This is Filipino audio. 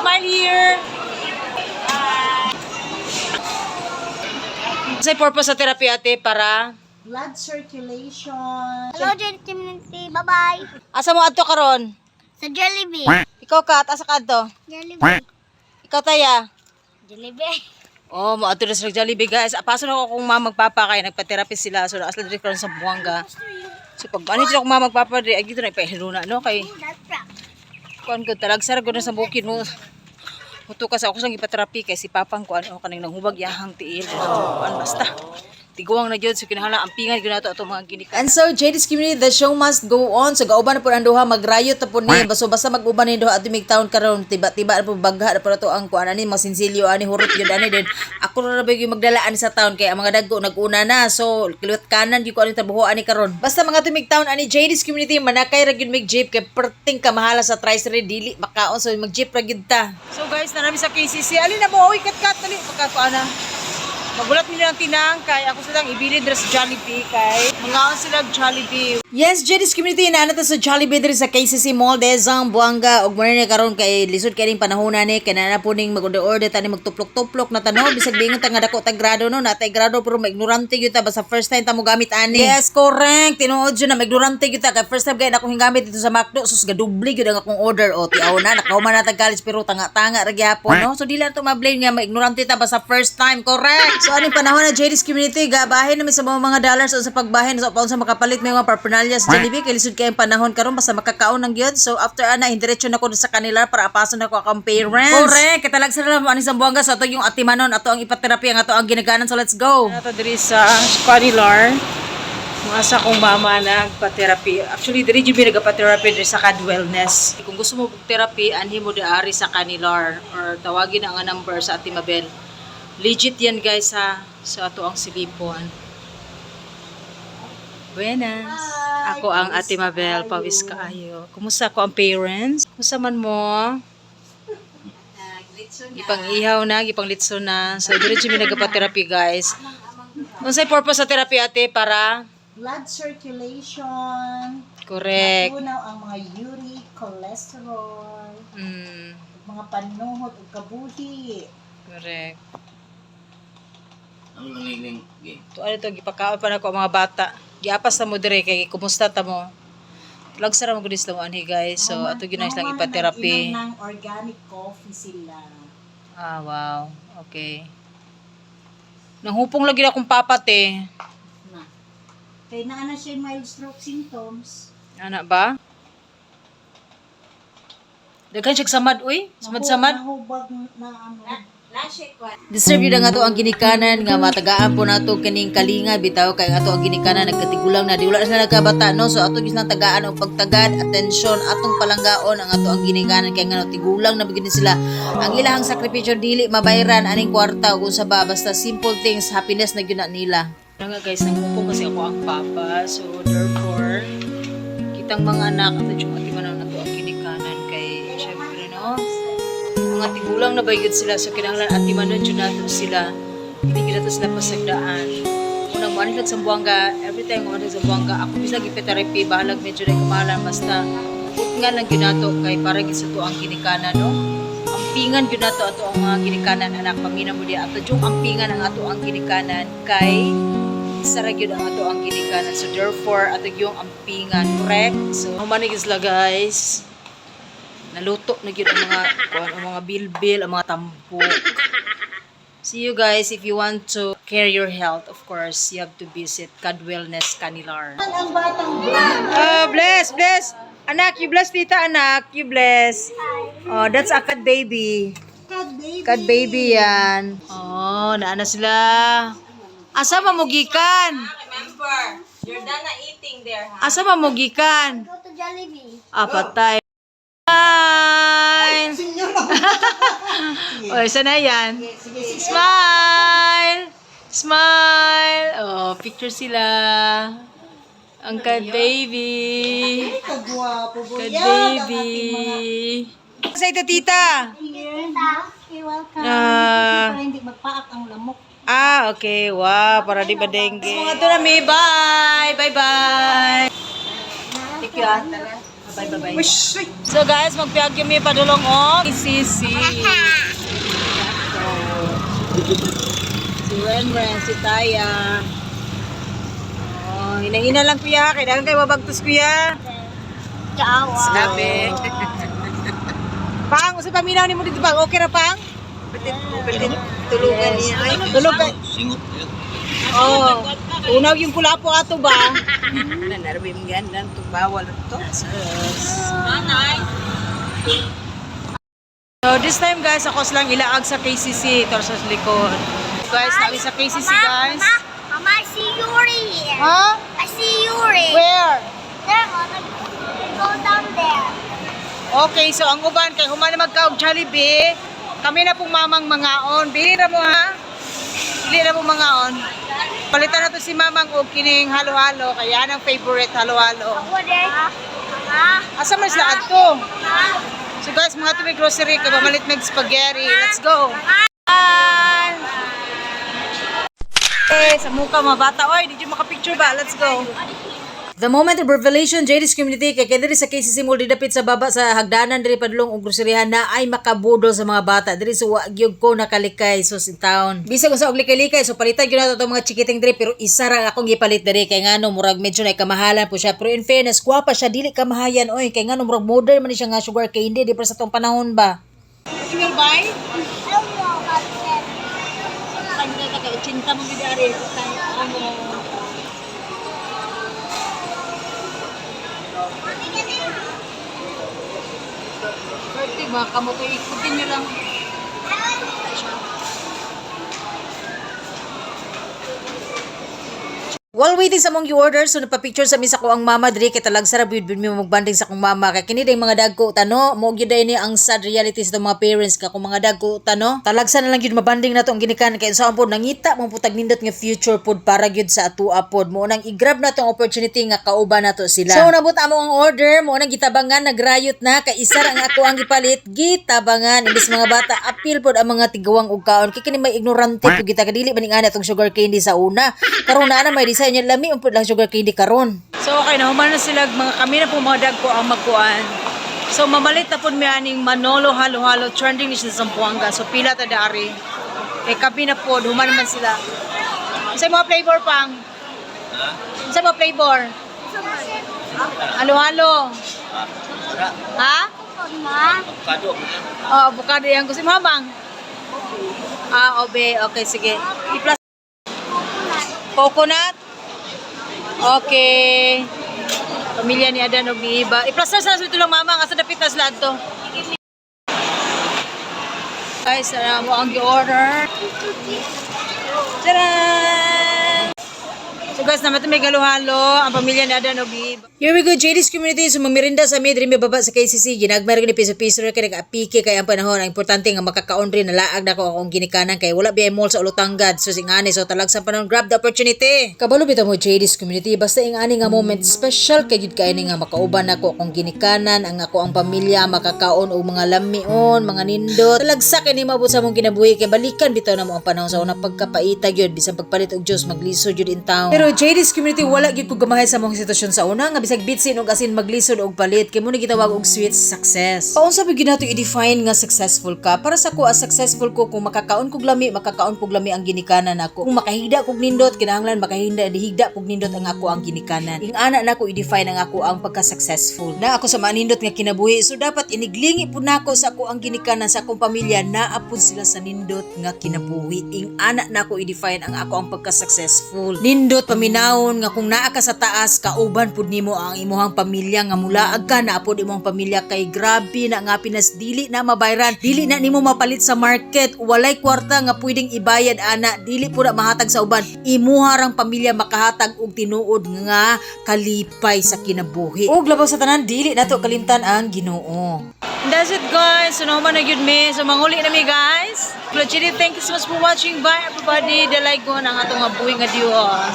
Smile here. Sa purpose sa therapy ate para blood circulation. Hello, Jen Community. Bye-bye. asa mo adto karon? Sa Jollibee. Ikaw Kat, asa ka adto? Jollibee. Ikaw Taya. Jollibee. Oh, mo adto sa Jollibee guys. Apason ako kung magpapa kay nagpa-therapy sila so asla diri karon sa Buanga. So pag ani sila kung magpapa diri ay dito na ipahiruna no kay kuan gud talag sar gud na sa bukid mo. Muto ka sa ako sang ipaterapi kay si papang kuan o kaning nanghubag yahang tiil. Kuan basta. Tiguang na gyud so kinahanglan ampingan gyud nato ato mga ginika. And so JD's community, the show must go on. So gauban na po ang duha magrayot ta po ni baso basta mag-uban ni duha ato mig taon karon tiba-tiba na po bagha na po nato ang kuan ani masinsilyo ani hurot gyud ani din. Ako ra ba gyud magdala ani sa taon kay ang mga dagko nag-una na. So kiluwat kanan gyud ko ani trabaho ani karon. Basta mga tumig taon ani JD's community manakay ra gyud mig jeep kay perting ka mahala sa Tri-City dili makaon so mag-jeep ra gyud ta. So guys, narami sa KCC. Ali na mo, uy, kat-kat, dali, pagkakuana. Magulat nila ang tinang kay ako silang ibilid diri sa Jollibee kay mangaon sila Jollibee. Yes, JD's community na nata sa Jollibee diri sa KCC Mall Dezang Buanga ug mo ni karon kay lisod kay ning panahon ni kay na po ning mag-order tani magtuplok-tuplok na tanaw bisag dingon ta nga dako ta grado no natay grado pero maignorante gyud ta basta first time ta mo gamit ani. Yes, correct. Tinuod jud na maignorante gyud ta kay first time kay nako hingamit dito sa McDo sus gadubli gyud ang akong order o tiaw na nakahuman na ta college pero tanga-tanga ra gyapon no. So dili to ma-blame nga maignorante ta basta first time, correct. So aning panahon na JD's community gabahin namin sa mga dollars o sa pagbahin so paun sa makapalit may mga paraphernalia sa Jollibee kay lisod kay ang panahon karon basta makakaon ng gyud. So after ana indiretso na ko sa kanila para apason na ko akong parents. Correct, katalag sa lang ani sa Buanga sa ato yung atimanon ato ang ipaterapi ang ato ang ginaganan so let's go. Ato diri sa Canilar. Masa kong mama nagpa-therapy. Actually diri jud nagpa-therapy diri sa Cad Wellness. Kung gusto mo therapy anhi mo diari sa Canilar or tawagin ang number sa Ate Mabel. Legit yan guys ha. So ato ang silipon. Buenas. Ako ang Ate Mabel, pawis kaayo. Kumusta ko ang parents? Kumusta man mo? Gipang-ihaw na, gipang-litso na. So diretso mi nagpa-therapy guys. Unsay purpose sa therapy ate para Blood circulation. correct. Natunaw ang mga uric, cholesterol, mga panuhot ug kabuhi. Correct. Ang nangiling game. To ano to gipakaon pa nako ang mga bata. Giapas ta mo dire kay kumusta ta mo? Lagsara mo gud isla mo anhi guys. So ato gyud na silang ipa-therapy. Inom ng organic coffee sila. Ah, wow. Okay. Nanghupong lagi na akong papat eh. Na. Kaya na siya mild stroke symptoms. Ana ba? Daghan siya samad, uy. Samad-samad. Nahubag na ano. Deserve yun nga to ang ginikanan nga matagaan po nato kining kalinga bitaw kay nga to ang ginikanan nagkatigulang na di wala na nagkabata no so ato gis lang tagaan og pagtagad atensyon atong palanggaon ang ato ang ginikanan kay nga tigulang na bigyan sila ang ilahang sakripisyo dili mabayaran aning kwarta ug sa ba basta simple things happiness na gyud na nila. Nga guys nangupong kasi ako ang papa so therefore kitang mga anak at yung atiman na to ang ginikanan kay syempre no mga tigulang na bayad sila so kinahanglan atimanon jud nato sila hindi nato sila pasagdaan unang mo sa Buanga every time mo sa Buanga ako bisag ipeterapi bahalag medyo na kamalan basta nga lang gyud nato kay para gid sa to ang ginikanan no ampingan gyud nato ato ang mga ginikanan anak pamina mo di ato jung ampingan ang ato ang ginikanan kay sara gyud ang ato ang ginikanan so therefore ato yung ampingan correct so humanig isla guys naluto na gyud ang mga bilbil, ang mga tampok. See you guys if you want to care your health, of course, you have to visit Cad Wellness Canilar. Ang batang Bless. Anak, you bless tita, anak. You bless. Oh, that's a Cad baby. Cad baby yan. Oh, naana sila. Asa mamugikan? Remember, you're done na eating there, ha? Asa mamugikan? Go to Jollibee. Patay. Smile! Oy, sana yan. Smile! Smile! Oh, picture sila. Ang Cad baby. kagwapo Cad baby. Sa ito, tita? You're welcome. Para hindi magpaak ang lamok. Okay. Wow, para di ba dengue. So, ito na mi. Bye! Bye-bye! Thank you, Bye. So guys, magpiyag kami padulong o Sisi. Si Renren, si Taya. Oh, hina-hina lang kuya. Kailangan kayo mabagtos kuya. Jawa. Sabi. Pang, usa paminaw ni mo dito bang? Okay na pang? Tulugan niya. Ay, Tulugan. Oh, unaw yung pula po ato ba? nanarabim ganda. Bawal ito. Nanay. So this time guys, ako lang ilaag sa KCC. Ito sa likod. Guys, namin sa KCC guys. Mama, I see Yuri here. Ha? I see Yuri. Where? There, Mama. Go down there. Okay, so ang uban kay humana magkaog Jollibee. Kami na pong mamang mangaon. Bili na mo ha? Bili na mo mangaon. Palitan na to si mamang og kining halo-halo. Kaya yan ang favorite halo-halo. Ako there. Mama. Asa man sila adto? So guys, mga tuwing grocery, kabamalit mag spaghetti. Let's go! Bye! Eh, sa mukha mga bata. Oy, did you makapicture ba? Let's go! The moment of revelation, JD's community, kay diri sa KCC Mall, didapit sa baba sa hagdanan, diri padulong og groceryhan na ay makabudol sa mga bata. Diri sa wagyog ko nakalikay, so in town. Bisag ko sa og likay-likay, so palitan gyud nato mga chikiting diri, pero isa ra akong gipalit diri, kay ngano murag medyo na kamahalan po siya. Pero in fairness, guwapa siya, dili kamahayan, oy, kay ngano murag modern man ni siya nga sugar candy, di pa sa tong panahon ba. You will buy? I don't know about that. Kanya ka kay 80 mo gid ari, ano. Birthday, mga kamotoy, ikutin nyo lang. While waiting sa mong i-order, so napapicture sa misa ko ang mama diri kay talag sarap yun mi magbanding sa akong mama kay kini day mga dagko tano mo gyud day ni ang sad reality sa mga parents ka kung mga dagko tano talagsa na lang gyud mabanding nato ang ginikan kay unsaon pod nangita mong putag nindot nga future pod para gyud sa atua pod mo nang i-grab nato ang opportunity nga kauban nato sila. So nabot amo ang order mo nang gitabangan nagrayot na kay isa ra nga ako ang gipalit gitabangan imbis mga bata apil pod ang mga tigawang ug kaon kay kini may ignorante pud kita kadili maning ana tong sugar candy sa una karon na may design niya lami umpod lang sugar candy karon. So okay na human na sila mga kami na po mga dagko ang magkuan. So mamalit na po mi aning Manolo halo-halo trending ni sa Zamboanga. So pila ta dari. Kay kami na po human man sila. Sa mga flavor pang. Sa mga flavor. Halo-halo. Ha? Ma. Oh, avocado yang gusto mo bang? Ah, obe. Okay, sige. I-plus coconut. Okay. Pamilya ni Adan og ni Iba. I-plus na sa tulong mama nga sa dapit na sila adto. Guys, mo ang gi-order. Tara! So guys, naman may halo-halo ang pamilya ni Adan og ni Iba. Here we go, JD's community. So mamirinda sa mi diri may baba sa KCC. Ginagmar ni piso-piso ra kay nag-apike kay ang panahon. Ang importante nga makakaon rin nalaag na ko akong ginikanan kay wala biay mall sa Ulutangad. So singani so talag sa panahon grab the opportunity. Kabalo bitaw mo JD's community basta ingani nga moment special kay gid kay nga makauban nako akong ginikanan ang ako ang pamilya makakaon og mga lamion, mga nindot. Talagsa kay ni mabot sa mong kinabuhi kay balikan bitaw na mo ang panahon sa una pagkapaita gyud bisan pagpalit og juice maglisod gyud in town. Pero JD's community wala gyud ko gamahay sa mong sitwasyon sa una nga bisag bitsin og asin maglisod og palit kay mo ni gitawag og sweet success. Paunsa gyud nato i-define nga successful ka? Para sa ko successful ko kung makakaon kog lami, makakaon kog lami ang ginikanan nako. Kung makahigda kog nindot kinahanglan makahigda dihigda kog nindot ang ako ang ginikanan. Ing ana nako i-define ang ako ang pagka-successful. Na ako sa manindot nga kinabuhi so dapat iniglingi pud nako sa ako ang ginikanan sa akong pamilya naa pud sila sa nindot nga kinabuhi. Ing ana nako i-define ang ako ang pagka-successful. Nindot paminawon nga kung naa ka sa taas kauban pud nimo ang imuhang pamilya nga mulaag ka na apod imong pamilya kay grabe na nga pinas dili na mabayran dili na nimo mapalit sa market walay kwarta nga pwedeng ibayad ana dili pud mahatag sa uban imuha rang pamilya makahatag og tinuod nga kalipay sa kinabuhi ug labaw sa tanan dili nato kalimtan ang Ginoo. That's it guys. So naman na gyud mi. So manguli na mi guys. Thank you so much for watching. Bye everybody. Dalay ko ang atong buhi nga Dios.